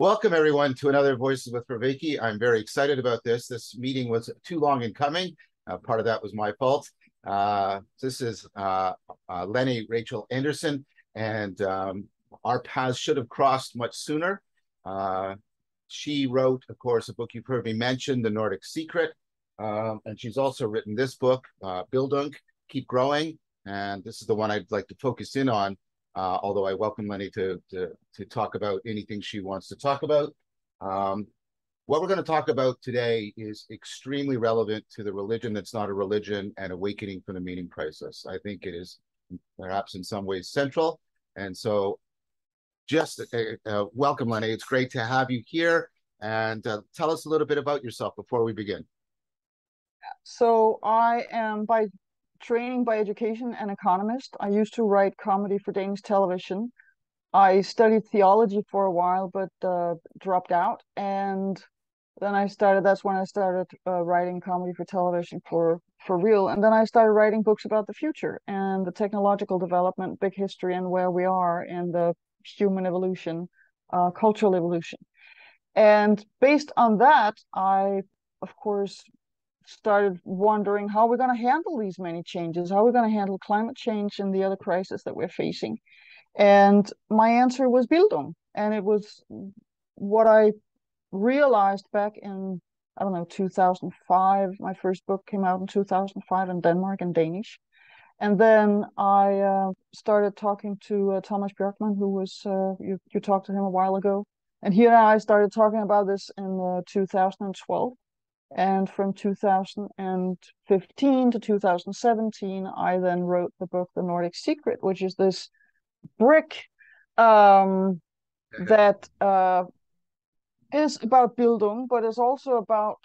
Welcome everyone to another Voices with Vervaeke. I'm very excited about this. This meeting was too long in coming. Part of that was my fault. This is Lene Rachel Andersen, and our paths should have crossed much sooner. She wrote, of course, a book you've heard me mention, The Nordic Secret, and she's also written this book, Bildung, Keep Growing, and this is the one I'd like to focus in on. Although I welcome Lene to talk about anything she wants to talk about. What we're going to talk about today is extremely relevant to the religion that's not a religion and awakening from the meaning crisis. I think it is perhaps in some ways central. And so just welcome, Lene. It's great to have you here. And tell us a little bit about yourself before we begin. So I am by training, by education, an economist. I used to write comedy for Danish television. I studied theology for a while, but dropped out. And then that's when I started writing comedy for television for real. And then I started writing books about the future and the technological development, big history, and where we are in the human evolution, cultural evolution. And based on that, I, of course, started wondering how we're going to handle these many changes, how we're going to handle climate change and the other crisis that we're facing. And my answer was Bildung. And it was what I realized back in, 2005. My first book came out in 2005 in Denmark in Danish. And then I started talking to Thomas Björkman, who was, you talked to him a while ago. And he and I started talking about this in 2012. And from 2015 to 2017, I then wrote the book, The Nordic Secret, which is this brick that is about Bildung, but is also about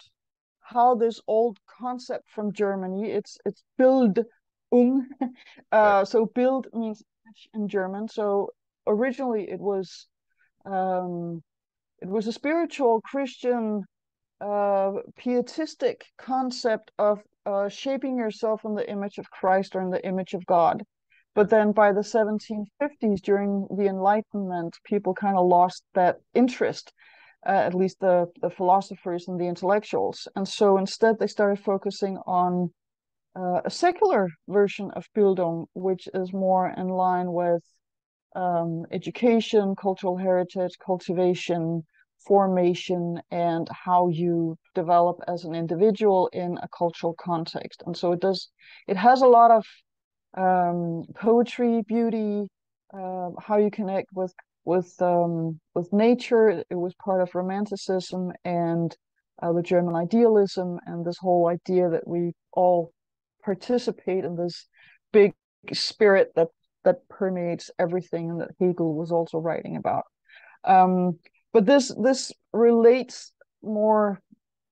how this old concept from Germany, it's Bildung. So build means in German. So originally it was a spiritual Christian pietistic concept of shaping yourself in the image of Christ or in the image of God. But then by the 1750s, during the Enlightenment, people kind of lost that interest, at least the philosophers and the intellectuals. And so instead they started focusing on a secular version of Bildung, which is more in line with education, cultural heritage, cultivation, formation, and how you develop as an individual in a cultural context. And so it has a lot of poetry, beauty, how you connect with nature. It was part of Romanticism and the German idealism, and this whole idea that we all participate in this big spirit that permeates everything, and that Hegel was also writing about. But this relates more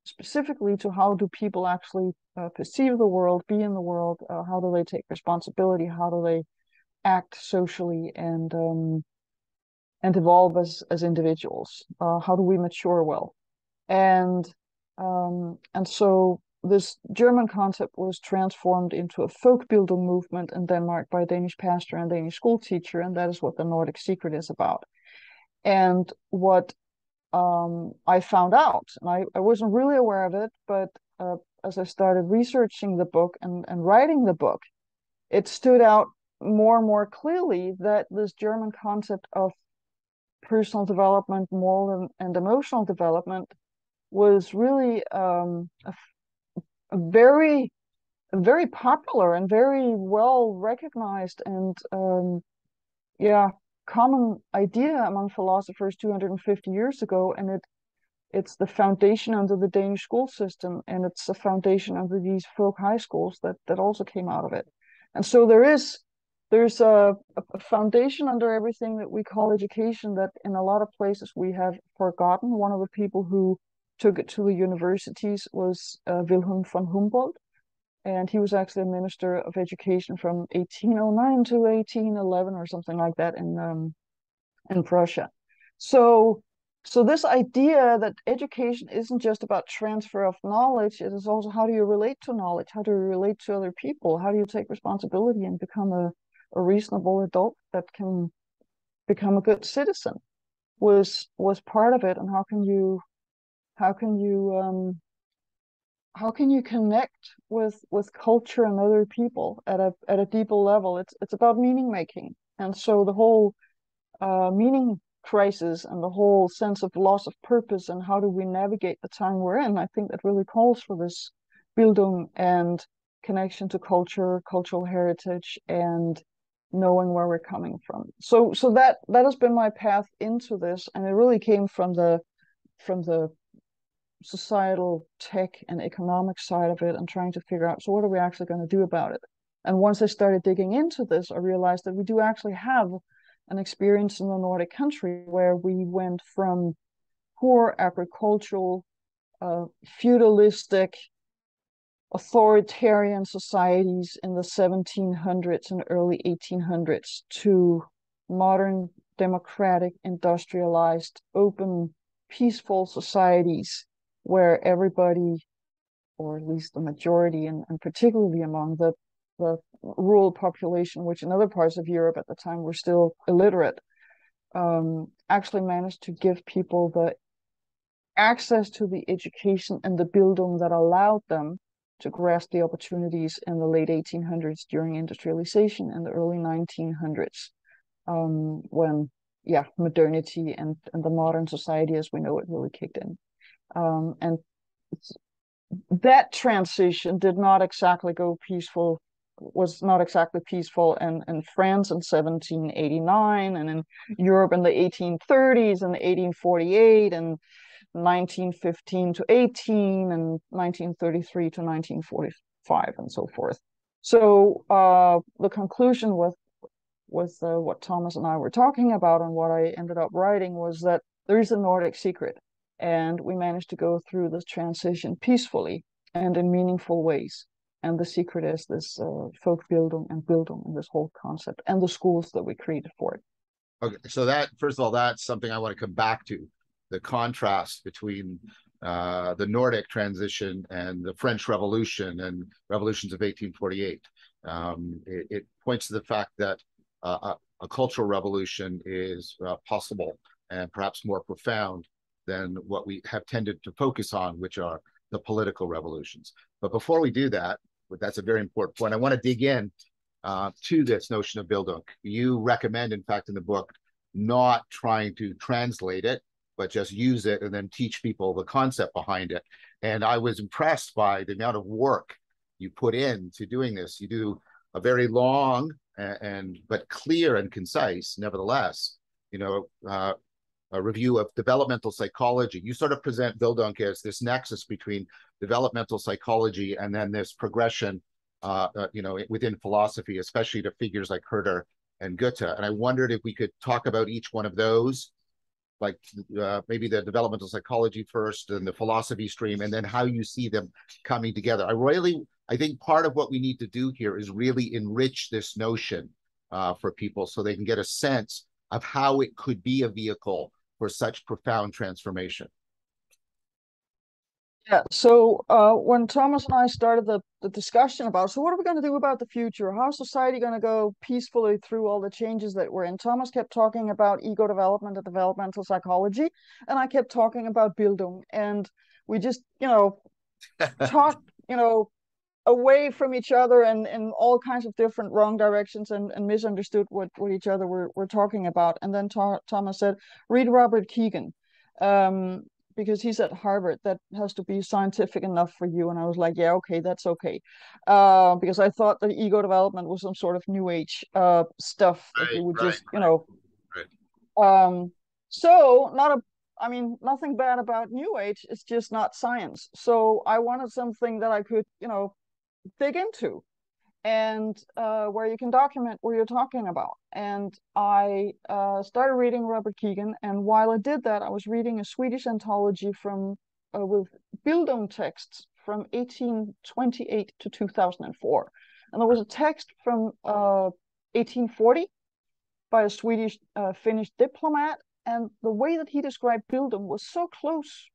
specifically to how do people actually perceive the world, be in the world, how do they take responsibility, how do they act socially and evolve as individuals, how do we mature well, and so this German concept was transformed into a folk Bildung movement in Denmark by a Danish pastor and Danish school teacher, and that is what the Nordic Secret is about. And what I found out, and I wasn't really aware of it, but as I started researching the book and writing the book, it stood out more and more clearly that this German concept of personal development, moral and emotional development was really a very popular and very well recognized and common idea among philosophers 250 years ago, and it's the foundation under the Danish school system, and it's a foundation under these folk high schools that also came out of it. And so there's a foundation under everything that we call education that in a lot of places we have forgotten. One of the people who took it to the universities was Wilhelm von Humboldt, and he was actually a minister of education from 1809 to 1811 or something like that in Prussia. So this idea that education isn't just about transfer of knowledge, it is also how do you relate to knowledge, how do you relate to other people, how do you take responsibility and become a reasonable adult that can become a good citizen. was part of it, and how can you how can you connect with culture and other people at a deeper level? It's about meaning making, and so the whole meaning crisis and the whole sense of loss of purpose and how do we navigate the time we're in, I think that really calls for this Bildung and connection to culture, cultural heritage, and knowing where we're coming from. So that has been my path into this, and it really came from the societal tech and economic side of it and trying to figure out, so what are we actually going to do about it? And once I started digging into this, I realized that we do actually have an experience in the Nordic country where we went from poor agricultural, feudalistic, authoritarian societies in the 1700s and early 1800s to modern, democratic, industrialized, open, peaceful societies where everybody, or at least the majority, and particularly among the rural population, which in other parts of Europe at the time were still illiterate, actually managed to give people the access to the education and the Bildung that allowed them to grasp the opportunities in the late 1800s during industrialization and the early 1900s, when, yeah, modernity and the modern society as we know it really kicked in. And that transition did not exactly go peaceful, was not exactly peaceful in France in 1789 and in Europe in the 1830s and 1848 and 1915 to 18 and 1933 to 1945 and so forth. So the conclusion with what Thomas and I were talking about and what I ended up writing was that there is a Nordic secret, and we managed to go through this transition peacefully and in meaningful ways. And the secret is this folk Bildung and this whole concept and the schools that we created for it. Okay, so that, first of all, that's something I want to come back to, the contrast between the Nordic transition and the French Revolution and revolutions of 1848. It points to the fact that a cultural revolution is possible and perhaps more profound than what we have tended to focus on, which are the political revolutions. But before we do that, that's a very important point. I want to dig in to this notion of Bildung. You recommend, in fact, in the book, not trying to translate it, but just use it and then teach people the concept behind it. And I was impressed by the amount of work you put into doing this. You do a very long but clear and concise, nevertheless, a review of developmental psychology. You sort of present Bildung as this nexus between developmental psychology and then this progression, within philosophy, especially to figures like Herder and Goethe. And I wondered if we could talk about each one of those, like maybe the developmental psychology first and the philosophy stream, and then how you see them coming together. I think part of what we need to do here is really enrich this notion for people so they can get a sense of how it could be a vehicle for such profound transformation. Yeah, so when Thomas and I started the discussion about, so what are we going to do about the future? How is society going to go peacefully through all the changes that we're in? Thomas kept talking about ego development and developmental psychology, and I kept talking about Bildung. And we just, talked, away from each other and in all kinds of different wrong directions and misunderstood what each other were talking about. And then Thomas said, read Robert Kegan. Because he's at Harvard, that has to be scientific enough for you. And I was like, yeah, okay, that's okay. Because I thought that ego development was some sort of new age stuff that you would just, so nothing bad about new age. It's just not science. So I wanted something that I could, dig into and where you can document what you're talking about. And I started reading Robert Kegan, and while I did that, I was reading a Swedish anthology with Bildung texts from 1828 to 2004. And there was a text from 1840 by a Swedish Finnish diplomat, and the way that he described Bildung was so close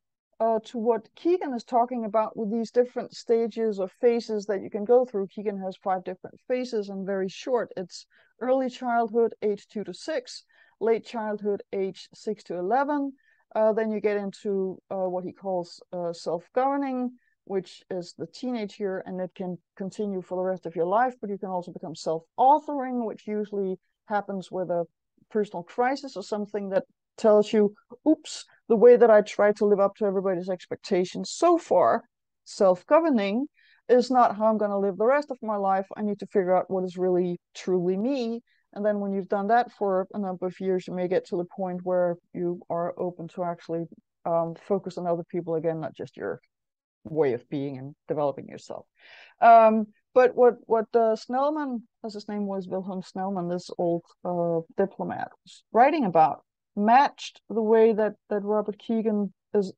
to what Kegan is talking about with these different stages or phases that you can go through. Kegan has 5 different phases and very short. It's early childhood, age 2 to 6, late childhood, age 6 to 11. Then you get into what he calls self-governing, which is the teenage year, and it can continue for the rest of your life, but you can also become self-authoring, which usually happens with a personal crisis or something that tells you, oops, the way that I try to live up to everybody's expectations so far, self-governing, is not how I'm going to live the rest of my life. I need to figure out what is really truly me. And then when you've done that for a number of years, you may get to the point where you are open to actually focus on other people again, not just your way of being and developing yourself. But what Snellman, as his name was, Wilhelm Snellman, this old diplomat, was writing about, matched the way that Robert Keegan is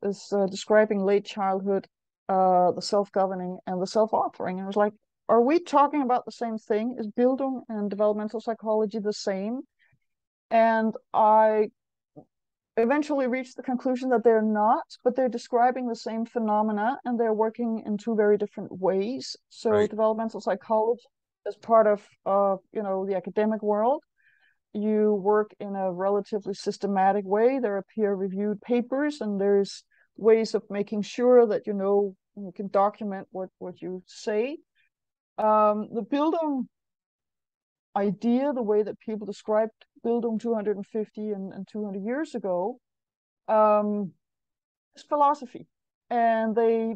describing late childhood, the self-governing and the self-authoring. And I was like, are we talking about the same thing? Is Bildung and developmental psychology the same? And I eventually reached the conclusion that they're not, but they're describing the same phenomena, and they're working in two very different ways. So Right. developmental psychology is part of the academic world. You work in a relatively systematic way. There are peer-reviewed papers, and there's ways of making sure that you can document what you say. The Bildung idea, the way that people described Bildung 250 and 200 years ago, is philosophy. And they,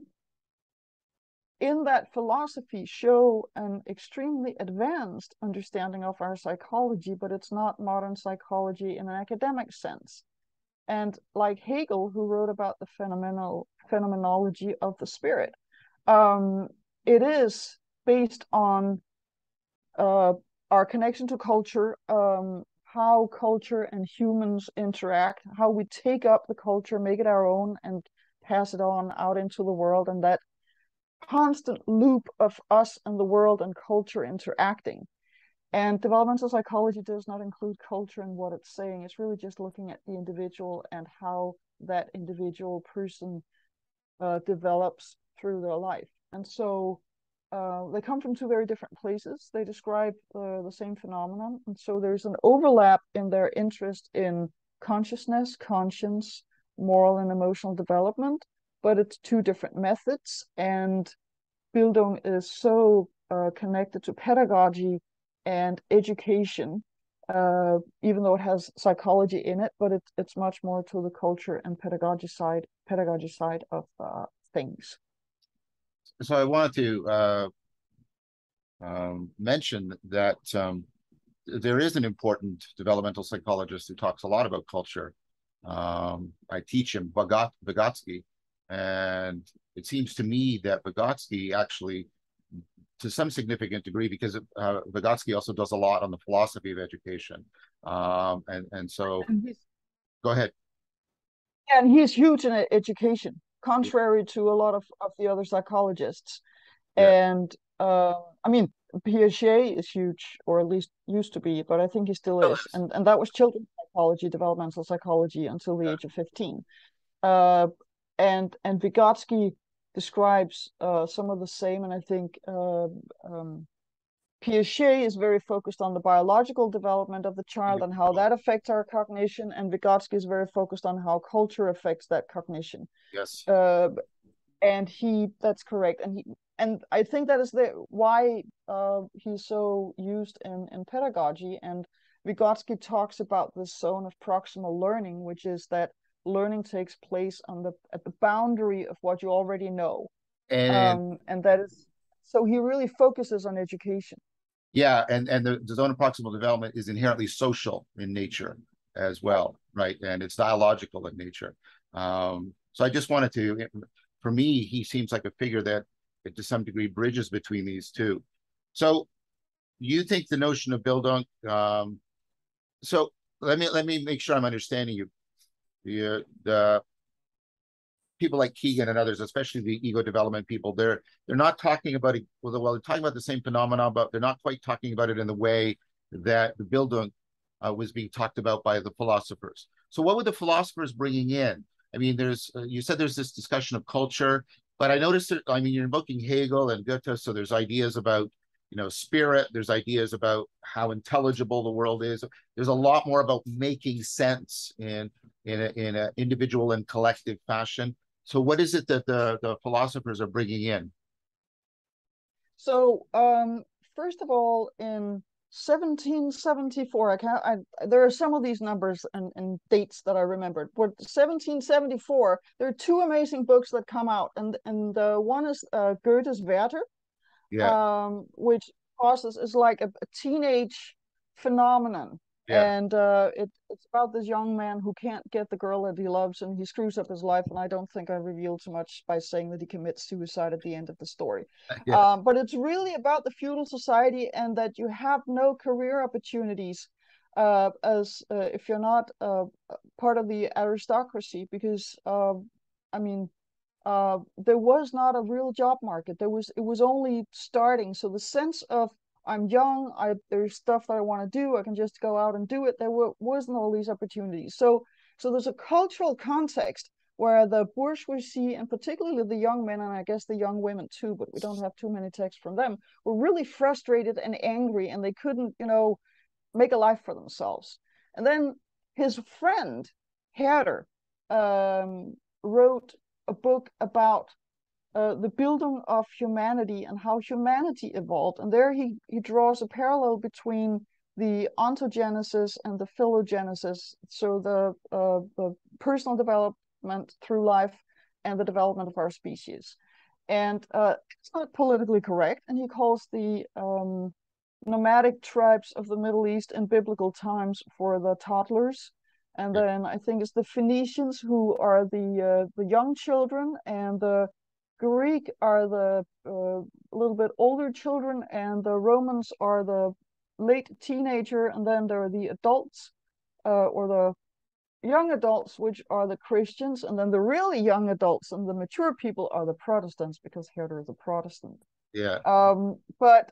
in that philosophy, show an extremely advanced understanding of our psychology, but it's not modern psychology in an academic sense. And like Hegel, who wrote about the phenomenology of the spirit, it is based on our connection to culture, how culture and humans interact, how we take up the culture, make it our own, and pass it on out into the world, and that constant loop of us and the world and culture interacting. And developmental psychology does not include culture in what it's saying. It's really just looking at the individual and how that individual person develops through their life. And so they come from two very different places. They describe the same phenomenon. And so there's an overlap in their interest in consciousness, conscience, moral and emotional development, but it's two different methods. And Bildung is so connected to pedagogy and education, even though it has psychology in it, but it's much more to the culture and pedagogy side of things. So I wanted to mention that there is an important developmental psychologist who talks a lot about culture. I teach him, Vygotsky, and it seems to me that Vygotsky actually, to some significant degree, because Vygotsky also does a lot on the philosophy of education. And so, go ahead. And he's huge in education, contrary to a lot of the other psychologists. Yeah. And I mean, Piaget is huge, or at least used to be, but I think he still is. And that was children's psychology, developmental psychology until the age of 15. And Vygotsky describes some of the same, and I think Piaget is very focused on the biological development of the child and how that affects our cognition, and Vygotsky is very focused on how culture affects that cognition. Yes. And that's correct. And I think that is why he's so used in pedagogy. And Vygotsky talks about the zone of proximal learning, which is that learning takes place at the boundary of what you already know. And that is, so he really focuses on education. Yeah, and the zone of proximal development is inherently social in nature as well, right? And it's dialogical in nature. So I just wanted to, for me, he seems like a figure that to some degree bridges between these two. So you think the notion of Bildung, so let me make sure I'm understanding you. The people like Keegan and others, especially the ego development people, they're not talking about it. Well, they're talking about the same phenomenon, but they're not quite talking about it in the way that the Bildung was being talked about by the philosophers. So what were the philosophers bringing in? I mean, you said there's this discussion of culture, but I noticed that, I mean, you're invoking Hegel and Goethe, so there's ideas about spirit. There's ideas about how intelligible the world is. There's a lot more about making sense in a individual and collective fashion. So what is it that the philosophers are bringing in? So, first of all, in 1774, there are some of these numbers and dates that I remembered. But 1774, there are two amazing books that come out, and one is Goethe's Werther, Yeah, which causes is like a teenage phenomenon. yeah, And it's about this young man who can't get the girl that he loves, and he screws up his life. And I don't think I revealed too much by saying that he commits suicide at the end of the story. yeah, But it's really about the feudal society, and that you have no career opportunities as if you're not part of the aristocracy, because I mean, there was not a real job market. It was only starting. So the sense of I'm young, there's stuff that I want to do, I can just go out and do it. Wasn't all these opportunities. So there's a cultural context where the bourgeoisie, and particularly the young men, and I guess the young women too, but we don't have too many texts from them, were really frustrated and angry, and they couldn't, make a life for themselves. And then his friend Herder wrote a book about the Bildung of humanity and how humanity evolved. And there he draws a parallel between the ontogenesis and the phylogenesis, so the personal development through life and the development of our species. And it's not politically correct, and he calls the nomadic tribes of the Middle East in biblical times for the toddlers. And yeah, then I think it's the Phoenicians who are the young children, and the Greek are the little bit older children, and the Romans are the late teenager, and then there are the adults or the young adults, which are the Christians, and then the really young adults and the mature people are the Protestants, because Herder is a Protestant. yeah. But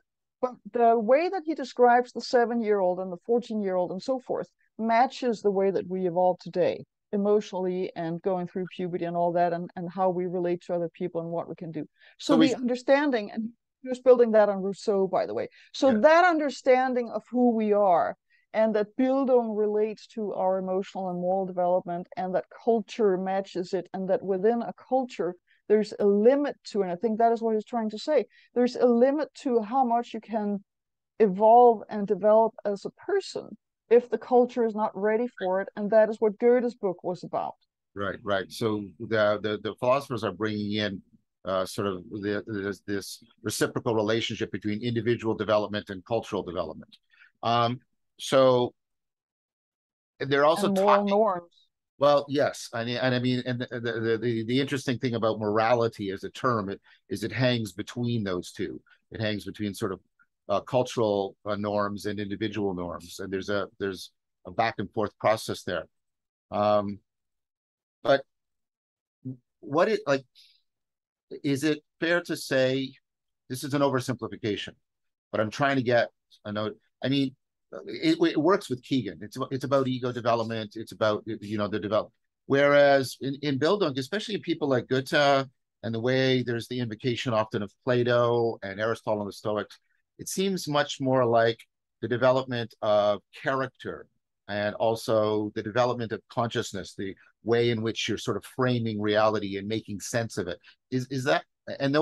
the way that he describes the 7-year-old and the 14-year-old and so forth matches the way that we evolve today, emotionally and going through puberty and all that, and how we relate to other people and what we can do. So So the understanding, and he was building that on Rousseau, by the way. yeah, So that understanding of who we are, and that Bildung relates to our emotional and moral development, and that culture matches it, and that within a culture there's a limit to, and I think that is what he's trying to say, there's a limit to how much you can evolve and develop as a person if the culture is not ready for it. And that is what Goethe's book was about. right, right. So the philosophers are bringing in sort of this reciprocal relationship between individual development and cultural development. So they're also And moral talking. norms. Well, yes, and the interesting thing about morality as a term is it hangs between those two. It hangs between sort of cultural norms and individual norms, and there's a back and forth process there. Um, but what it like is it fair to say this is an oversimplification? But I'm trying to get a note. I mean, it works with Keegan. It's about ego development. It's about the develop. Whereas in Bildung, especially in people like Goethe and the way there's the invocation often of Plato and Aristotle and the Stoics, it seems much more like the development of character and also the development of consciousness, the way in which you're sort of framing reality and making sense of it. Is that and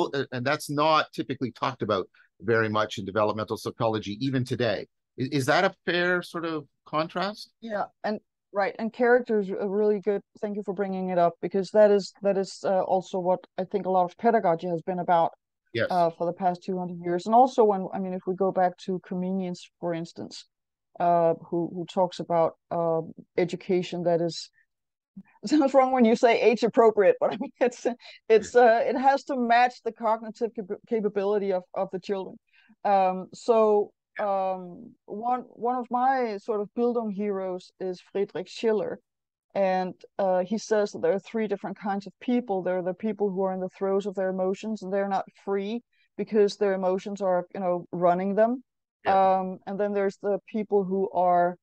that's not typically talked about very much in developmental psychology, even today. Is that a fair sort of contrast? Yeah, and right, and character is a really good. Thank you for bringing it up, because that is also what I think a lot of pedagogy has been about Yes. for the past 200 years. And also, when I mean, if we go back to Comenius, for instance, who talks about education that is, it sounds wrong when you say age appropriate, but I mean it has to match the cognitive capability of the children. So one of my sort of Bildung heroes is Friedrich Schiller, and he says that there are three different kinds of people. There are the people who are in the throes of their emotions, and they're not free because their emotions are, running them. Yeah. And then there's the people who are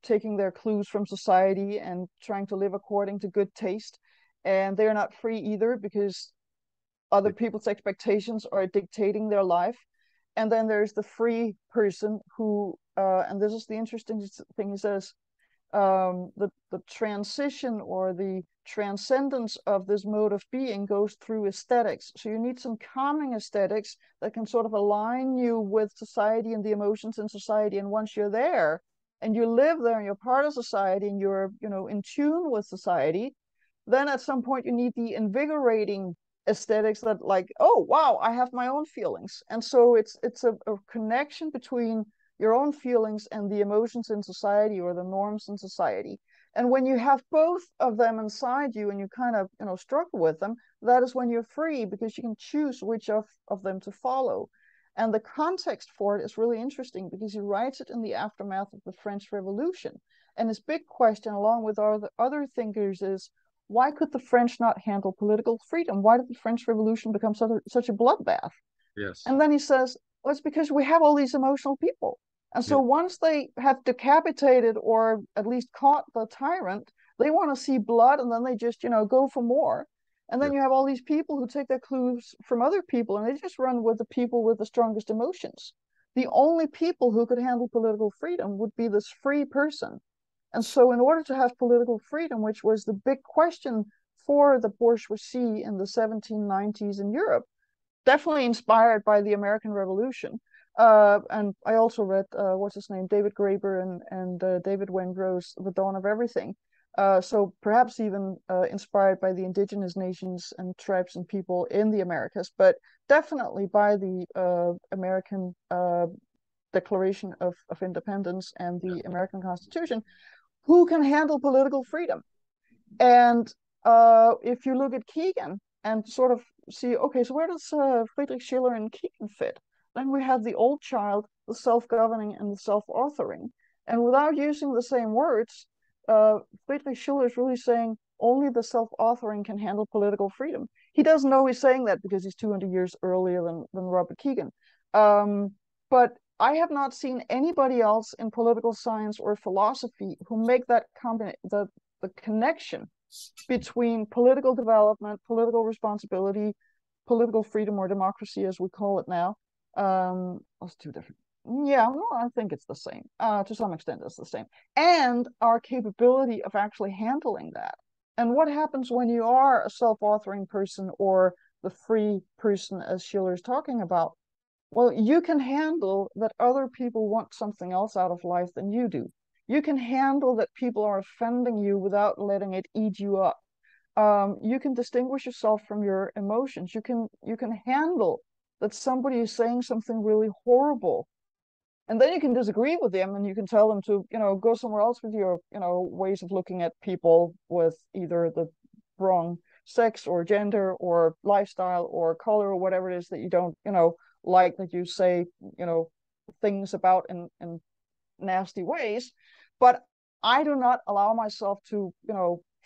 taking their clues from society and trying to live according to good taste. And they're not free either, because other people's expectations are dictating their life. And then there's the free person who, and this is the interesting thing, he says, the transition or the transcendence of this mode of being goes through aesthetics. So you need some calming aesthetics that can sort of align you with society and the emotions in society. And once you're there and you live there and you're part of society and you're, in tune with society, then at some point you need the invigorating aesthetics that, like, oh wow, I have my own feelings. And so it's a connection between your own feelings and the emotions in society or the norms in society. And when you have both of them inside you and you kind of, struggle with them, that is when you're free, because you can choose which of them to follow. And the context for it is really interesting because he writes it in the aftermath of the French Revolution. And his big question, along with other thinkers, is why could the French not handle political freedom? Why did the French Revolution become such a bloodbath? Yes. And then he says, well, it's because we have all these emotional people. And so once they have decapitated or at least caught the tyrant, they want to see blood, and then they just, go for more. And then Yeah. you have all these people who take their clues from other people and they just run with the people with the strongest emotions. The only people who could handle political freedom would be this free person. And so, in order to have political freedom, which was the big question for the bourgeoisie in the 1790s in Europe, definitely inspired by the American Revolution. And I also read what's his name, David Graeber and David Wengrow's The Dawn of Everything. So perhaps even inspired by the indigenous nations and tribes and people in the Americas, but definitely by the American Declaration of Independence and the American Constitution. Who can handle political freedom? And if you look at Keegan and sort of see, okay, so where does Friedrich Schiller and Keegan fit? Then we have the old child, the self-governing, and the self-authoring. And without using the same words, Friedrich Schiller is really saying only the self-authoring can handle political freedom. He doesn't know he's saying that because he's 200 years earlier than Robert Keegan. But I have not seen anybody else in political science or philosophy who make that the connection between political development, political responsibility, political freedom or democracy, as we call it now. That's two different. Yeah, well, I think it's the same. To some extent, it's the same. And our capability of actually handling that. And what happens when you are a self-authoring person or the free person, as Schiller is talking about? Well, you can handle that other people want something else out of life than you do. You can handle that people are offending you without letting it eat you up. You can distinguish yourself from your emotions. You can handle that somebody is saying something really horrible, and then you can disagree with them, and you can tell them to, go somewhere else with your, ways of looking at people with either the wrong sex or gender or lifestyle or color or whatever it is that you don't, like, that you say, things about in nasty ways. But I do not allow myself to,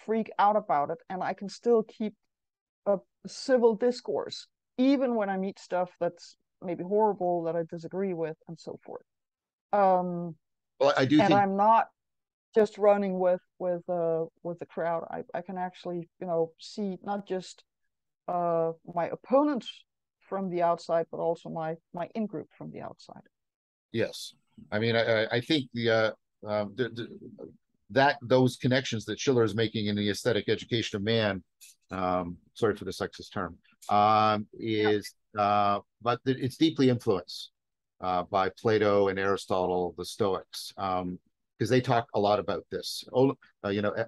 freak out about it, and I can still keep a civil discourse even when I meet stuff that's maybe horrible that I disagree with and so forth. Well, I do And think, I'm not just running with the crowd. I can actually, see not just my opponents from the outside, but also my in group from the outside. yes. I mean, I think that those connections that Schiller is making in the aesthetic education of man, sorry for the sexist term, is but it's deeply influenced by Plato and Aristotle, the Stoics, because they talk a lot about this.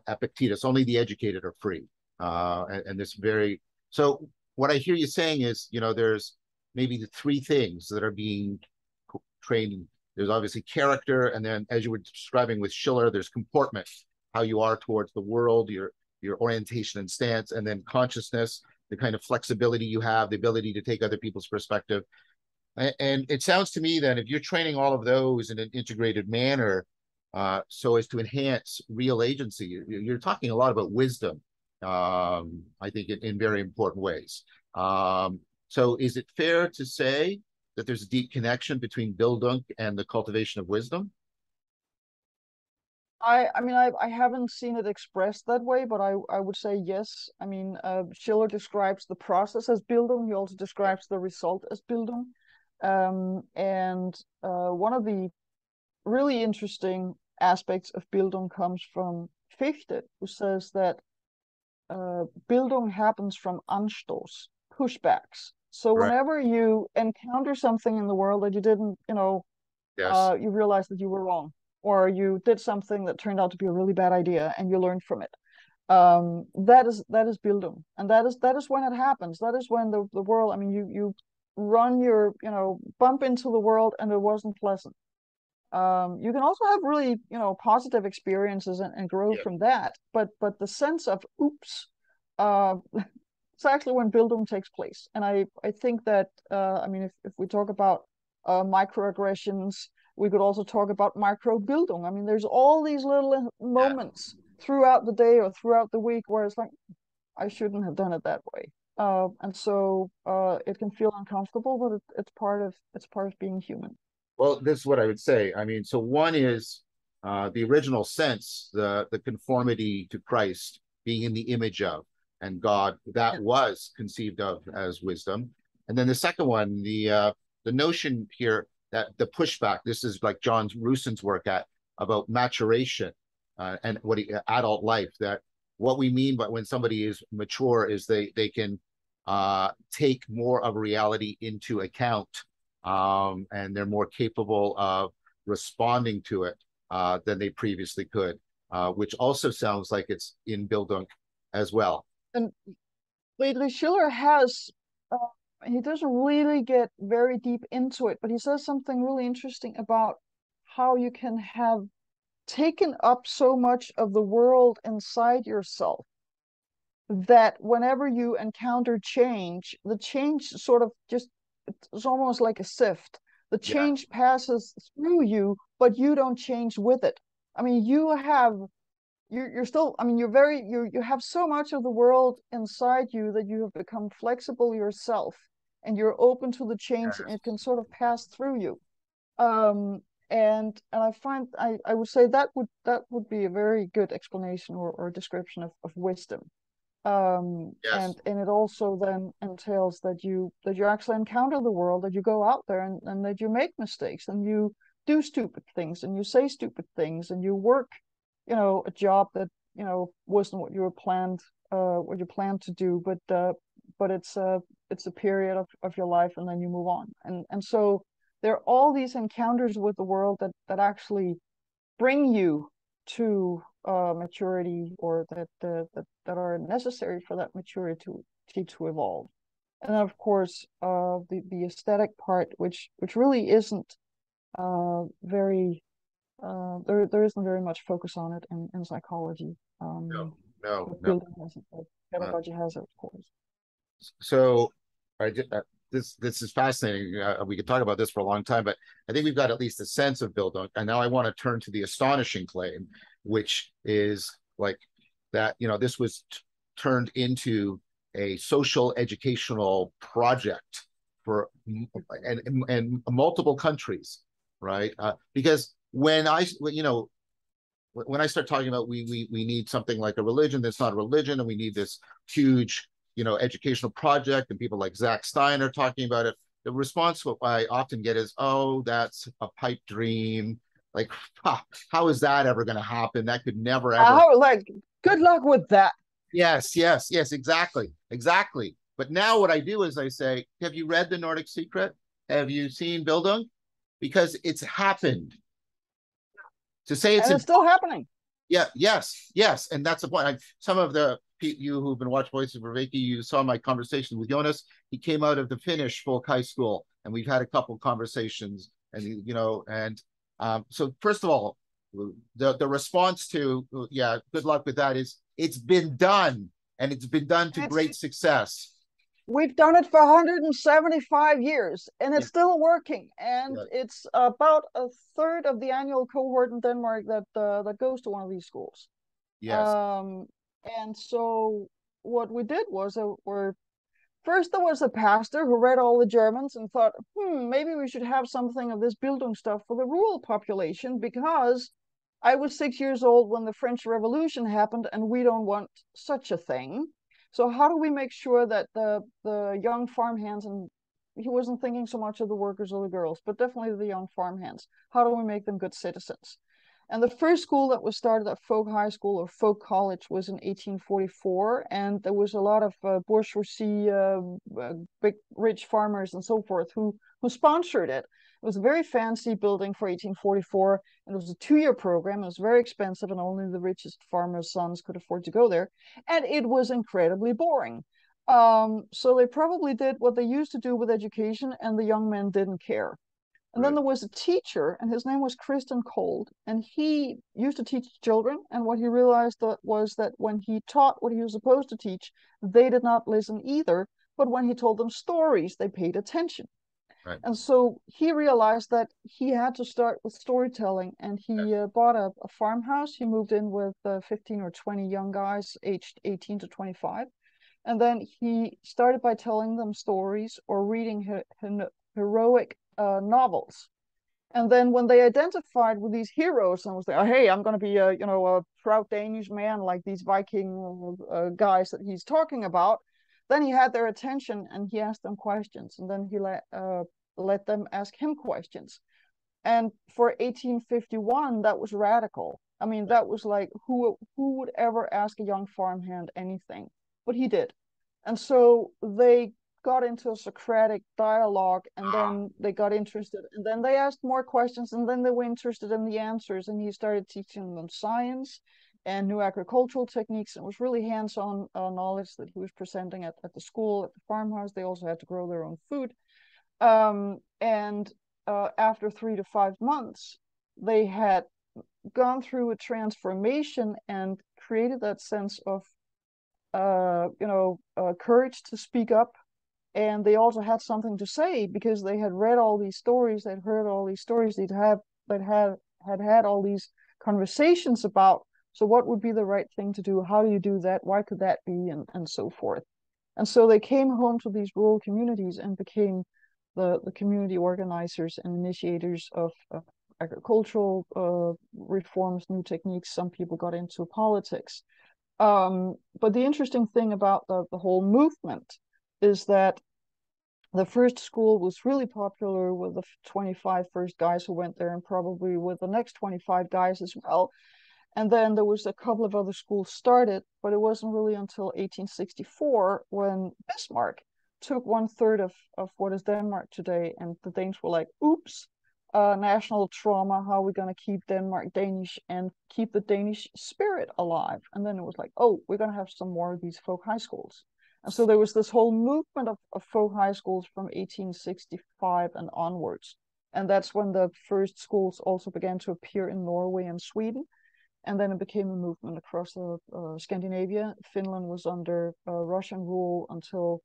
Epictetus, only the educated are free, and this very. So what I hear you saying is, there's maybe the three things that are being trained. There's obviously character, and then, as you were describing with Schiller, there's comportment, how you are towards the world, your orientation and stance, and then consciousness, the kind of flexibility you have, the ability to take other people's perspective. And it sounds to me that if you're training all of those in an integrated manner, so as to enhance real agency, you're talking a lot about wisdom, I think, in very important ways. So is it fair to say that there's a deep connection between Bildung and the cultivation of wisdom? I mean, I haven't seen it expressed that way, but I would say yes. I mean, Schiller describes the process as Bildung. He also describes the result as Bildung. And one of the really interesting aspects of Bildung comes from Fichte, who says that Bildung happens from Anstoß, pushbacks. So Right. whenever you encounter something in the world that you didn't, Yes. you realize that you were wrong, or you did something that turned out to be a really bad idea, and you learned from it. That is Bildung, and that is when it happens. That is when the world. I mean, you run your bump into the world, and it wasn't pleasant. You can also have really positive experiences and grow Yeah. from that. But the sense of oops, uh, it's actually when Bildung takes place. And I think that I mean if we talk about microaggressions, we could also talk about micro Bildung. I mean, there's all these little Yeah. moments throughout the day or throughout the week where it's like I shouldn't have done it that way. And so it can feel uncomfortable, but it's part of being human. Well, this is what I would say. I mean, so one is the original sense, the conformity to Christ, being in the image of and God, that Yeah. was conceived of as wisdom. And then the second one, the notion here that the pushback. This is like John Russin's work at about maturation and adult life. That what we mean by when somebody is mature is they can take more of reality into account, and they're more capable of responding to it than they previously could, which also sounds like it's in Bildung as well. And lately, Schiller has, he doesn't really get very deep into it, but he says something really interesting about how you can have taken up so much of the world inside yourself that whenever you encounter change, the change sort of just, it's almost like a sift. The Yeah, change passes through you, but you don't change with it. I mean, you're still, I mean, you have so much of the world inside you that you have become flexible yourself, and you're open to the change, and it can sort of pass through you. um and I would say that would be a very good explanation or description of wisdom. yes, And it also then entails that you actually encounter the world, that you go out there, and that you make mistakes, and you do stupid things, and you say stupid things, and you work a job that wasn't what you planned to do, but it's a period of your life, and then you move on. And so there are all these encounters with the world that actually bring you to maturity, or that are necessary for that maturity to evolve. And then, of course, the aesthetic part, which really isn't very there isn't very much focus on it in psychology. no, no, But no. Bildung has it, but pedagogy has it, of course. So I just, this is fascinating. We could talk about this for a long time, but I think we've got at least a sense of Bildung. And now I want to turn to the astonishing claim, which is like that, this was turned into a social educational project for and multiple countries, right? Because when I start talking about we need something like a religion that's not a religion, and we need this huge educational project, and people like Zach Stein are talking about it. The response what I often get is, "Oh, that's a pipe dream. Like, how is that ever going to happen? That could never ever." Like, good luck with that. Yes, yes, yes, exactly, exactly. But now what I do is I say, "Have you read the Nordic Secret? Have you seen Bildung? Because it's happened." To say it's And it's still happening. Yeah, yes, yes, and that's the point. Some of you who've been watching Voices of Vervaeke, you saw my conversation with Jonas. He came out of the Finnish folk high school, and we've had a couple conversations. And so first of all, the response to yeah, good luck with that is it's been done, and it's been done to It's great success. We've done it for 175 years, and Yeah, it's still working. And yeah, it's about a third of the annual cohort in Denmark that goes to one of these schools. yes, Um, and so what we did was, first there was a pastor who read all the Germans and thought, maybe we should have something of this Bildung stuff for the rural population, because I was 6 years old when the French Revolution happened, and we don't want such a thing. So how do we make sure that the young farmhands wasn't thinking so much of the workers or the girls, but definitely the young farmhands. How do we make them good citizens? And the first school that was started at Folk High School or Folk College was in 1844, and there was a lot of bourgeoisie, big rich farmers and so forth who sponsored it. It was a very fancy building for 1844, and it was a 2-year program. It was very expensive, and only the richest farmers' sons could afford to go there. And it was incredibly boring. So they probably did what they used to do with education, and the young men didn't care. And then Right. there was a teacher, and his name was Kristen Cold, and he used to teach children. And what he realized was that when he taught what he was supposed to teach, they did not listen either. But when he told them stories, they paid attention. Right. And so he realized that he had to start with storytelling, and he Yes. bought a farmhouse. He moved in with 15 or 20 young guys aged 18 to 25. And then he started by telling them stories or reading heroic novels. And then when they identified with these heroes and was like, oh, hey, I'm going to be a proud Danish man like these Viking guys that he's talking about, then he had their attention and he asked them questions, and then he let them ask him questions. And for 1851, that was radical. I mean, Right. that was like who would ever ask a young farmhand anything? But he did. And so they got into a Socratic dialogue, and Ah, then they got interested, and then they asked more questions, and then they were interested in the answers, and he started teaching them science and new agricultural techniques. And it was really hands-on knowledge that he was presenting at the school, at the farmhouse. They also had to grow their own food. And after 3 to 5 months, they had gone through a transformation and created that sense of courage to speak up. And they also had something to say because they had read all these stories, they'd heard all these stories, they'd had all these conversations about. So what would be the right thing to do? How do you do that? Why could that be? And so forth. And so they came home to these rural communities and became the community organizers and initiators of agricultural reforms, new techniques. Some people got into politics. But the interesting thing about the whole movement is that the first school was really popular with the 25 first guys who went there, and probably with the next 25 guys as well. And then there was a couple of other schools started, but it wasn't really until 1864 when Bismarck took 1/3 of what is Denmark today, and the Danes were like, oops, national trauma, how are we going to keep Denmark Danish and keep the Danish spirit alive? And then it was like, oh, we're going to have some more of these folk high schools. And so there was this whole movement of folk high schools from 1865 and onwards. And that's when the first schools also began to appear in Norway and Sweden. And then it became a movement across Scandinavia. Finland was under Russian rule until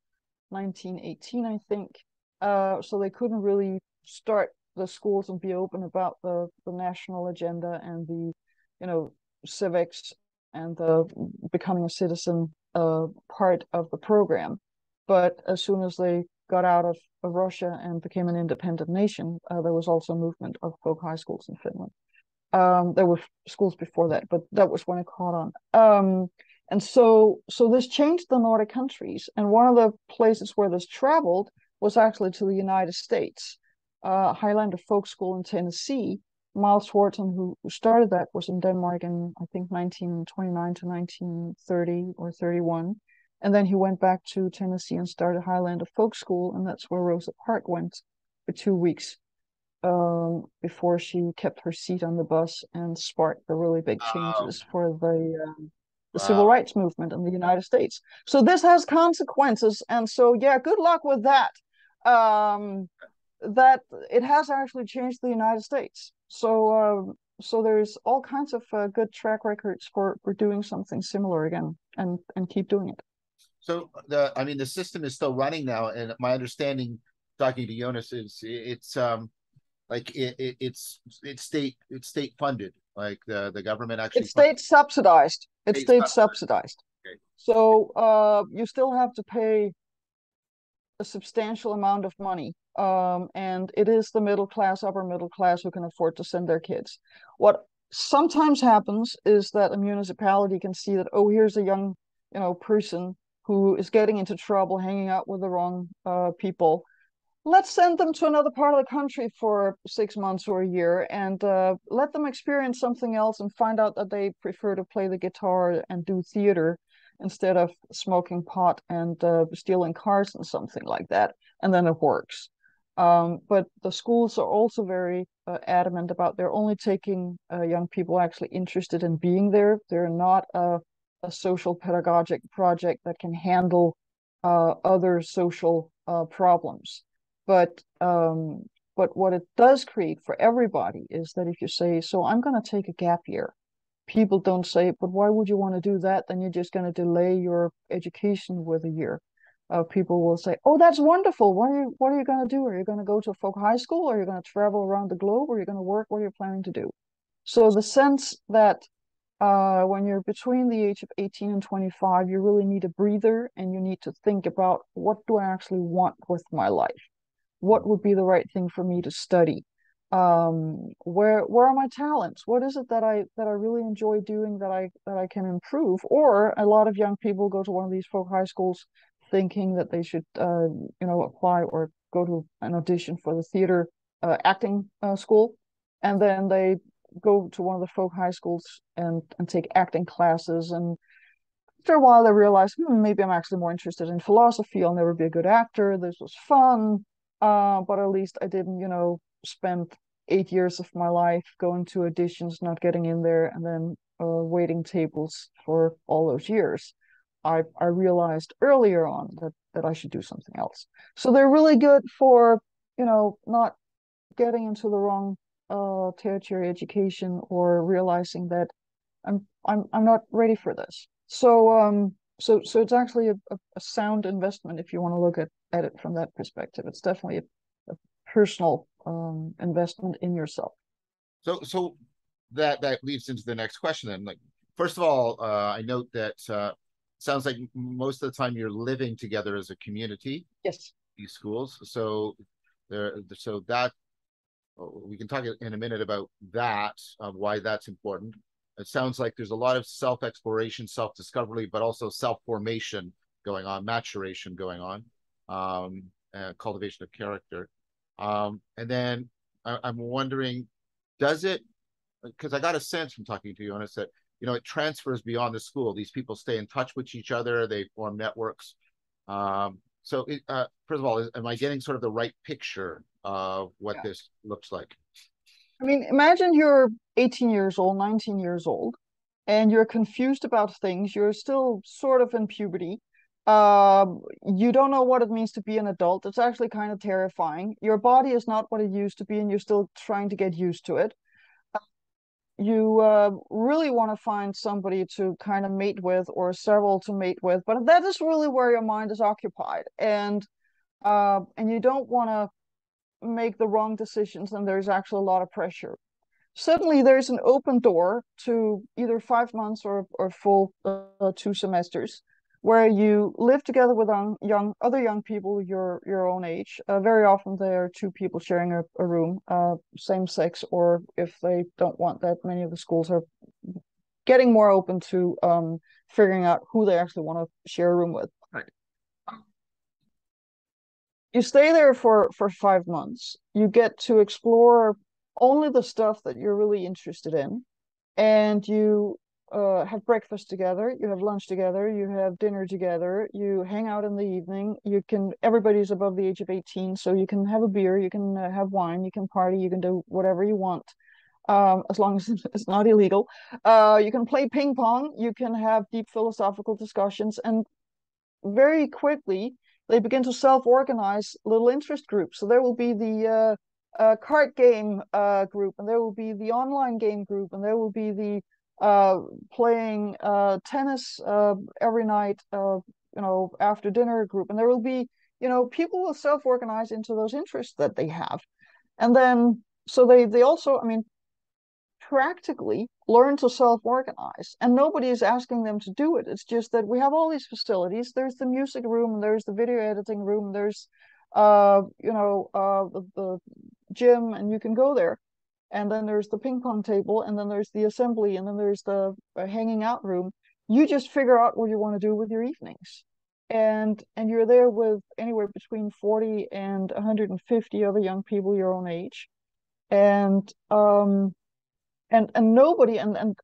1918, I think. So they couldn't really start the schools and be open about the national agenda and the, civics and the becoming a citizen part of the program. But as soon as they got out of Russia and became an independent nation, there was also a movement of folk high schools in Finland. There were schools before that, but that was when it caught on. And so this changed the Nordic countries. And one of the places where this traveled was actually to the United States. Highlander Folk School in Tennessee. Miles Wharton, who started that, was in Denmark in, I think, 1929 to 1930 or 31. And then he went back to Tennessee and started Highlander Folk School, and that's where Rosa Parks went for 2 weeks before she kept her seat on the bus and sparked the really big oh, changes for the civil wow. rights movement in the United States. So this has consequences, and so yeah, good luck with that. That it has actually changed the United States. So there's all kinds of good track records for doing something similar again, and keep doing it. So the system is still running now, and my understanding, talking to Jonas, is it's like it's state funded. Like the government actually It's funds state subsidized. It's state state stuff. subsidized. Okay. So you still have to pay a substantial amount of money. And it is the middle class, upper middle class who can afford to send their kids. What sometimes happens is that a municipality can see that, oh, here's a young, person who is getting into trouble, hanging out with the wrong people. let's send them to another part of the country for 6 months or a year and let them experience something else and find out that they prefer to play the guitar and do theater instead of smoking pot and stealing cars and something like that. And then it works. But the schools are also very adamant about they're only taking young people actually interested in being there. They're not a social pedagogic project that can handle other social problems. But but what it does create for everybody is that if you say, so I'm going to take a gap year, people don't say, but why would you want to do that? Then you're just going to delay your education with a year. People will say, oh, that's wonderful. What are you going to do? Are you going to go to a folk high school? Or are you going to travel around the globe? Or are you going to work? What are you planning to do? So the sense that when you're between the age of 18 and 25, you really need a breather and you need to think about what do I actually want with my life? What would be the right thing for me to study? Where are my talents? What is it that I really enjoy doing that I can improve? Or a lot of young people go to one of these folk high schools thinking that they should apply or go to an audition for the theater acting school, and then they go to one of the folk high schools and take acting classes, and after a while they realize, maybe I'm actually more interested in philosophy. I'll never be a good actor. This was fun, but at least I didn't, spend 8 years of my life going to auditions, not getting in there, and then waiting tables for all those years. I realized earlier on that I should do something else. So they're really good for, not getting into the wrong tertiary education or realizing that I'm not ready for this. So it's actually a sound investment if you want to look at it from that perspective. It's definitely a personal investment in yourself. So that leads into the next question then. Like, first of all, I note that sounds like most of the time you're living together as a community, Yes. these schools. So that we can talk in a minute about that, why that's important. It sounds like there's a lot of self-exploration, self-discovery, but also self-formation going on, maturation going on, cultivation of character. And then I'm wondering, does it, because I got a sense from talking to you, Jonas, that, it transfers beyond the school. These people stay in touch with each other. They form networks. First of all, am I getting sort of the right picture of what this looks like? I mean, imagine you're 18 years old, 19 years old, and you're confused about things. You're still sort of in puberty. You don't know what it means to be an adult. It's actually kind of terrifying. Your body is not what it used to be, and you're still trying to get used to it. You really want to find somebody to kind of mate with or several to mate with, but that is really where your mind is occupied. And you don't want to make the wrong decisions, and there's actually a lot of pressure. Suddenly there's an open door to either 5 months or full 2 semesters where you live together with other young people your own age. Very often there are two people sharing a room, same sex, or if they don't want that, many of the schools are getting more open to figuring out who they actually want to share a room with. Right. You stay there for 5 months. You get to explore only the stuff that you're really interested in, and you have breakfast together, you have lunch together, you have dinner together, you hang out in the evening. Everybody's above the age of 18, so you can have a beer, you can have wine, you can party, you can do whatever you want, as long as it's not illegal. You can play ping pong, you can have deep philosophical discussions, and very quickly they begin to self-organize little interest groups. So there will be the card game group, and there will be the online game group, and there will be the playing tennis every night, after dinner group, and there will be, people will self-organize into those interests that they have, and then so they also, I mean, practically learn to self-organize, and nobody is asking them to do it. It's just that we have all these facilities. There's the music room, there's the video editing room, there's the gym, and you can go there, and then there's the ping pong table, and then there's the assembly, and then there's the hanging out room. You just figure out what you want to do with your evenings, and you're there with anywhere between 40 and 150 other young people your own age, and nobody, and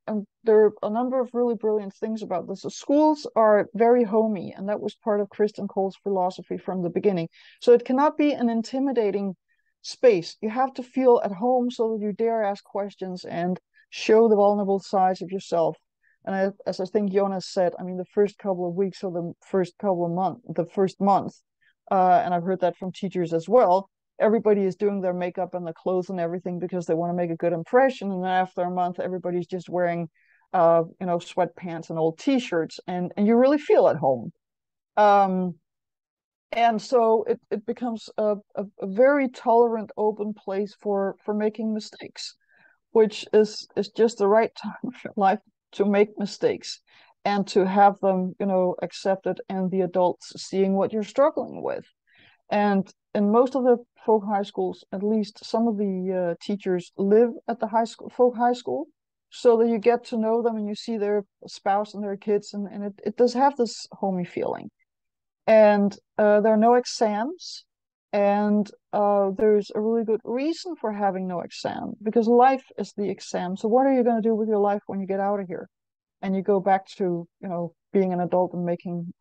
there are a number of really brilliant things about this. The schools are very homey, and that was part of Christian Cole's philosophy from the beginning. So it cannot be an intimidating space. You have to feel at home so that you dare ask questions and show the vulnerable sides of yourself. And as I think Jonas said, I mean, the first couple of weeks or the first month, and I've heard that from teachers as well, everybody is doing their makeup and the clothes and everything because they want to make a good impression. And then after a month, everybody's just wearing, sweatpants and old T-shirts, and you really feel at home. And so it becomes a very tolerant, open place for making mistakes, which is just the right time of your life to make mistakes and to have them, accepted, and the adults seeing what you're struggling with. And in most of the folk high schools, at least some of the teachers live at the folk high school, so that you get to know them and you see their spouse and their kids, and it does have this homey feeling. And there are no exams, and there's a really good reason for having no exam, because life is the exam. So what are you going to do with your life when you get out of here and you go back to, being an adult and making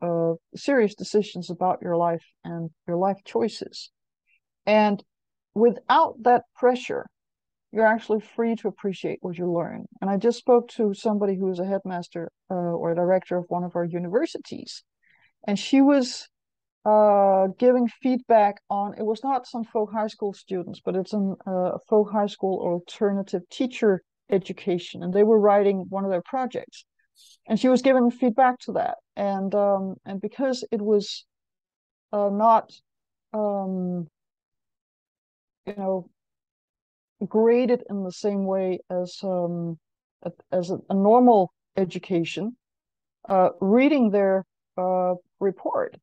serious decisions about your life and your life choices? And without that pressure, you're actually free to appreciate what you learn. And I just spoke to somebody who is a headmaster or a director of one of our universities, and she was giving feedback on, it was not some folk high school students, but it's a folk high school alternative teacher education, and they were writing one of their projects, and she was giving feedback to that, and because it was not you know graded in the same way as a normal education, reading their report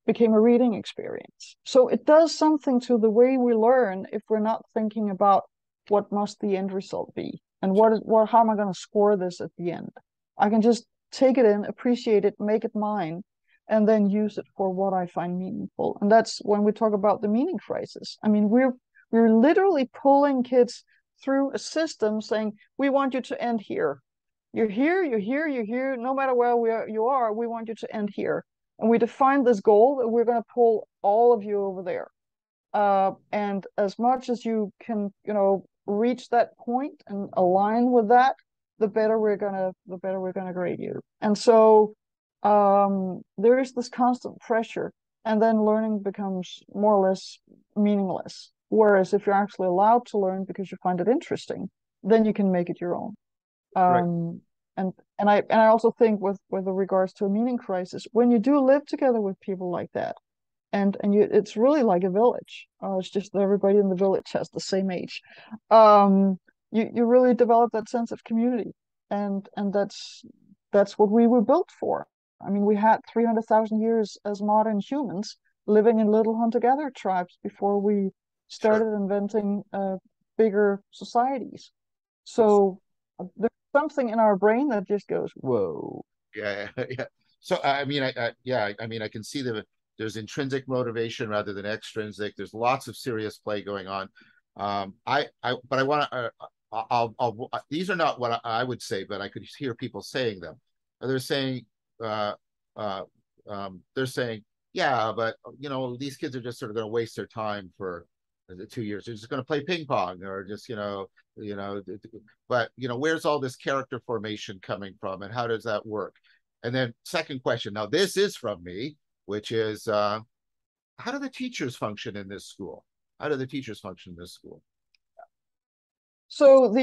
became a reading experience. So it does something to the way we learn if we're not thinking about what must the end result be and how am I going to score this at the end. I can just take it in, appreciate it, make it mine, and then use it for what I find meaningful. And that's when we talk about the meaning crisis. I mean, we're literally pulling kids through a system saying, we want you to end here. You're here, you're here, you're here. No matter where you are, we want you to end here. And we define this goal that we're going to pull all of you over there. And as much as you can, reach that point and align with that, the better we're gonna grade you. And so there is this constant pressure, and then learning becomes more or less meaningless. Whereas if you're actually allowed to learn because you find it interesting, then you can make it your own. Right. And I also think with regards to a meaning crisis, when you do live together with people like that, and it's really like a village. It's just that everybody in the village has the same age. You really develop that sense of community, and that's what we were built for. I mean, we had 300,000 years as modern humans living in little hunter-gatherer tribes before we started inventing bigger societies. So there's something in our brain that just goes, whoa. Yeah. So I mean, I can see there's intrinsic motivation rather than extrinsic. There's lots of serious play going on. But I want to. These are not what I would say, but I could hear people saying them. They're saying, yeah, but these kids are just sort of going to waste their time for the 2 years. They're just going to play ping pong, or just but where's all this character formation coming from, and how does that work? And then second question, now this is from me, which is, how do the teachers function in this school? How do the teachers function in this school? So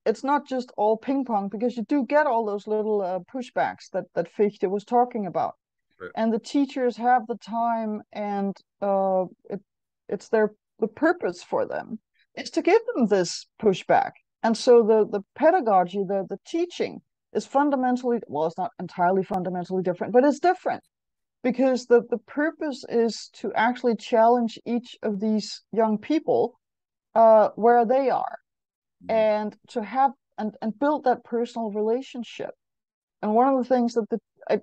it's not just all ping pong, because you do get all those little pushbacks that Fichte was talking about. Right. And the teachers have the time, and it's the purpose for them is to give them this pushback. And so the pedagogy, the teaching is fundamentally, well, it's not entirely fundamentally different, but it's different, because the purpose is to actually challenge each of these young people where they are, and to have and build that personal relationship. And one of the things that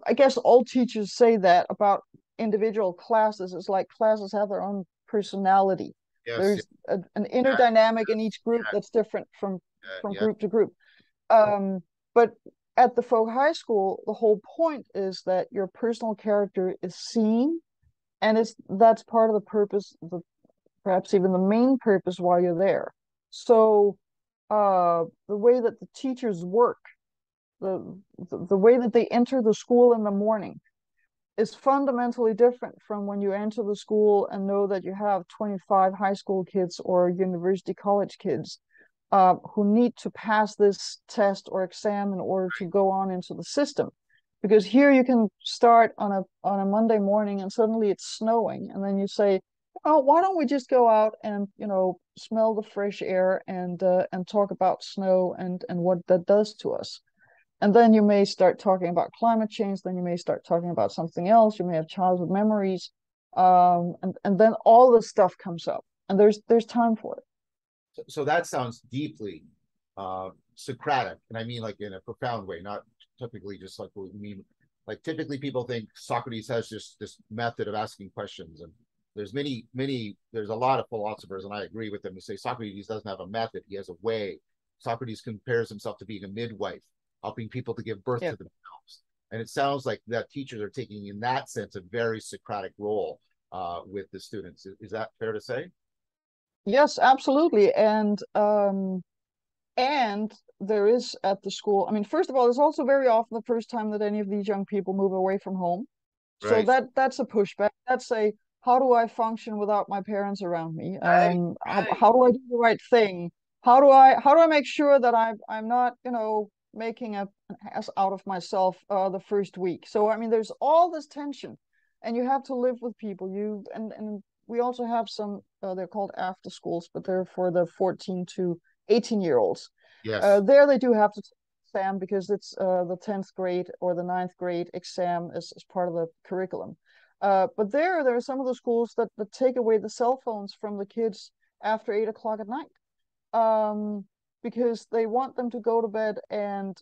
I guess all teachers say that about individual classes is like classes have their own personality. Yes. There's an inner Yeah. dynamic in each group that's different from Yeah. group to group. But at the folk high school, the whole point is that your personal character is seen, and that's part of the purpose, perhaps even the main purpose while you're there. So the way that the teachers work, the way that they enter the school in the morning is fundamentally different from when you enter the school and know that you have 25 high school kids or university college kids who need to pass this test or exam in order to go on into the system. Because here you can start on a Monday morning and suddenly it's snowing, and then you say, "Oh, why don't we just go out and smell the fresh air and talk about snow and what that does to us." And then you may start talking about climate change. Then you may start talking about something else. You may have childhood memories, and then all this stuff comes up, and there's time for it. So that sounds deeply Socratic, and I mean like in a profound way, not typically just like what we mean. Like typically people think Socrates has just this method of asking questions, and there's there's a lot of philosophers, and I agree with them to say Socrates doesn't have a method; he has a way. Socrates compares himself to being a midwife, helping people to give birth Yeah. to themselves, and it sounds like that teachers are taking, in that sense, a very Socratic role with the students. Is that fair to say? Yes, absolutely. And there is at the school, I mean, first of all, it's also very often the first time that any of these young people move away from home. So Right. that's a pushback. That's a, how do I function without my parents around me? Right. Right. How do I do the right thing? How do I make sure that I'm not, making an ass out of myself the first week? So I mean, there's all this tension, and you have to live with people. And we also have some, they're called after schools, but they're for the 14 to 18-year-olds. Yes. There they do have to take an exam because it's the 10th grade or the ninth grade exam is part of the curriculum. But there are some of the schools that take away the cell phones from the kids after 8 o'clock at night, because they want them to go to bed and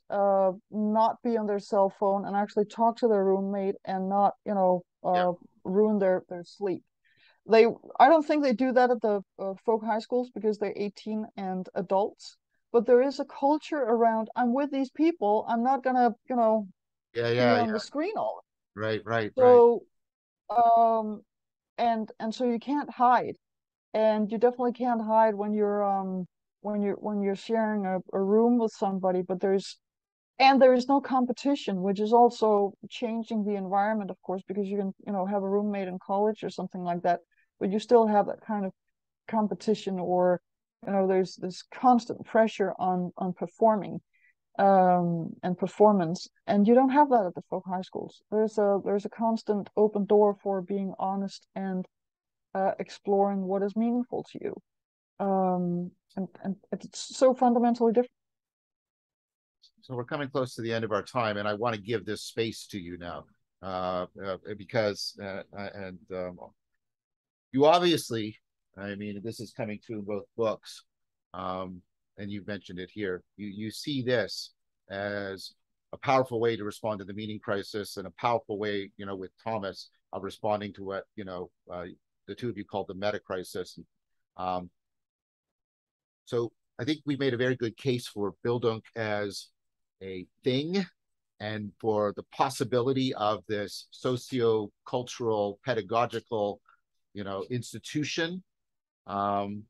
not be on their cell phone and actually talk to their roommate and not, Yeah. ruin their sleep. They, I don't think they do that at the folk high schools because they're 18 and adults. But there is a culture around, I'm with these people. I'm not gonna, Yeah. be Yeah. on the Yeah. screen all. Right. Right. Right. So, um, and so you can't hide, and you definitely can't hide when you're sharing a room with somebody. But there is no competition, which is also changing the environment, of course, because you can, have a roommate in college or something like that, but you still have that kind of competition, or there's this constant pressure on performing and performance, and you don't have that at the folk high schools. There's a constant open door for being honest and exploring what is meaningful to you, and it's so fundamentally different. So we're coming close to the end of our time, and I want to give this space to you now, because and you obviously, I mean, this is coming through in both books, and you've mentioned it here. You see this as a powerful way to respond to the meaning crisis, and a powerful way, with Thomas, of responding to what the two of you called the meta crisis. Um, so I think we made a very good case for Bildung as a thing, and for the possibility of this socio-cultural, pedagogical, institution. Um,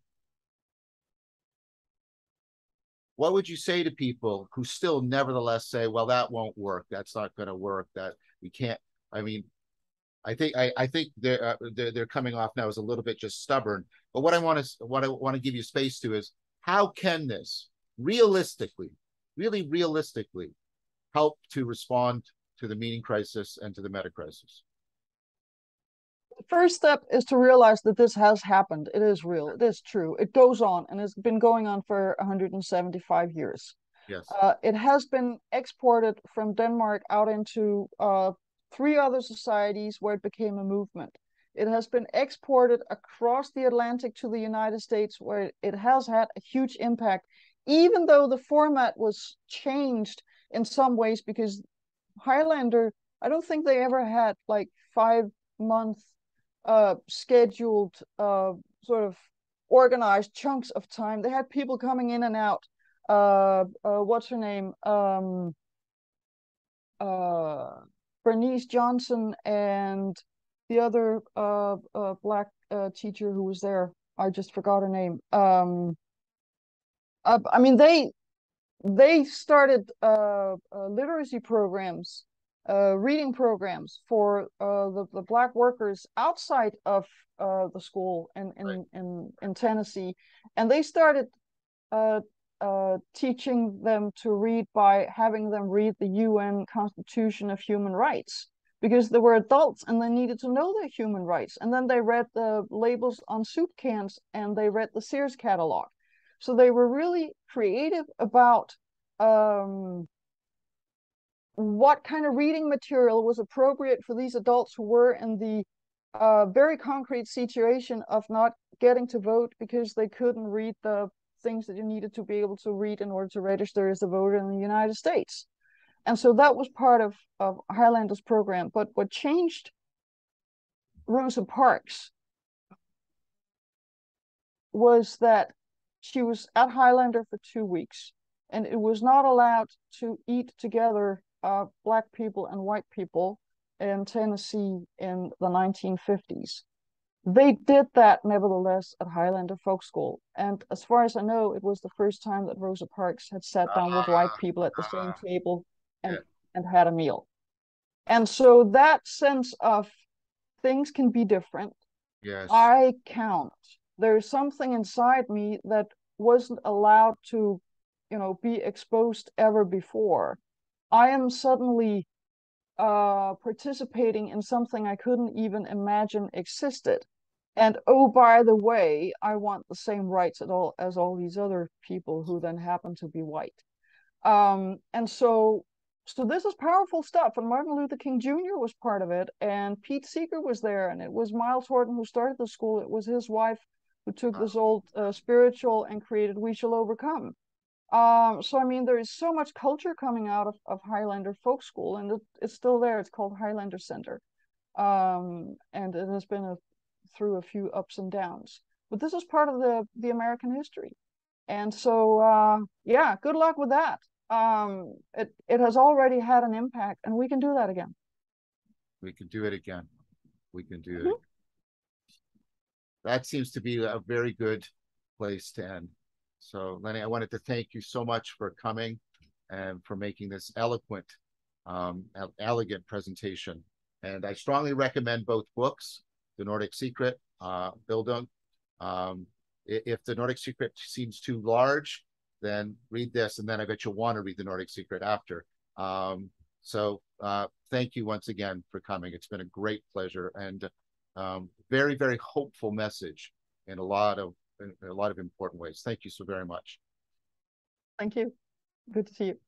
what would you say to people who still nevertheless say, well, that won't work, that's not going to work, that we can't? I mean, I think they're coming off now as a little bit just stubborn. But what I want to give you space to is, how can this realistically, really realistically, help to respond to the meaning crisis and to the meta crisis? The first step is to realize that this has happened. It is real. It is true. It goes on, and it's been going on for 175 years. Yes. It has been exported from Denmark out into three other societies where it became a movement. It has been exported across the Atlantic to the United States, where it has had a huge impact, even though the format was changed in some ways because Highlander, I don't think they ever had like 5 month scheduled sort of organized chunks of time. They had people coming in and out. What's her name? Bernice Johnson and the other black teacher who was there. I just forgot her name. I mean, they started literacy programs, reading programs for the black workers outside of the school Right. in Tennessee, and they started uh, teaching them to read by having them read the UN Constitution of Human Rights because they were adults and they needed to know their human rights. And then they read the labels on soup cans and they read the Sears catalog. So they were really creative about what kind of reading material was appropriate for these adults who were in the very concrete situation of not getting to vote because they couldn't read the things that you needed to be able to read in order to register as a voter in the United States. And so that was part of Highlander's program. But what changed Rosa Parks was that she was at Highlander for 2 weeks, and it was not allowed to eat together black people and white people in Tennessee in the 1950s. They did that nevertheless at Highlander Folk School. And as far as I know, it was the first time that Rosa Parks had sat down with white people at the same table Yeah. and had a meal. And so that sense of things can be different, Yes. I count. There's something inside me that wasn't allowed to, be exposed ever before. I am suddenly participating in something I couldn't even imagine existed. And oh, by the way, I want the same rights as all these other people who then happen to be white. And so this is powerful stuff. And Martin Luther King Jr. was part of it, and Pete Seeger was there, and it was Miles Horton who started the school. It was his wife who took this old spiritual and created We Shall Overcome. So I mean, there is so much culture coming out of Highlander Folk School, and it's still there. It's called Highlander Center, and it has been through a few ups and downs. But this is part of the American history, and so yeah, good luck with that. It has already had an impact, and we can do that again. We can do it again. We can do Mm-hmm. it. That seems to be a very good place to end. So, Lene, I wanted to thank you so much for coming and for making this eloquent, elegant presentation. And I strongly recommend both books, The Nordic Secret, Bildung. If The Nordic Secret seems too large, then read this, and then I bet you'll want to read The Nordic Secret after. So thank you once again for coming. It's been a great pleasure and very, very hopeful message in a lot of important ways. Thank you so very much. Thank you. Good to see you.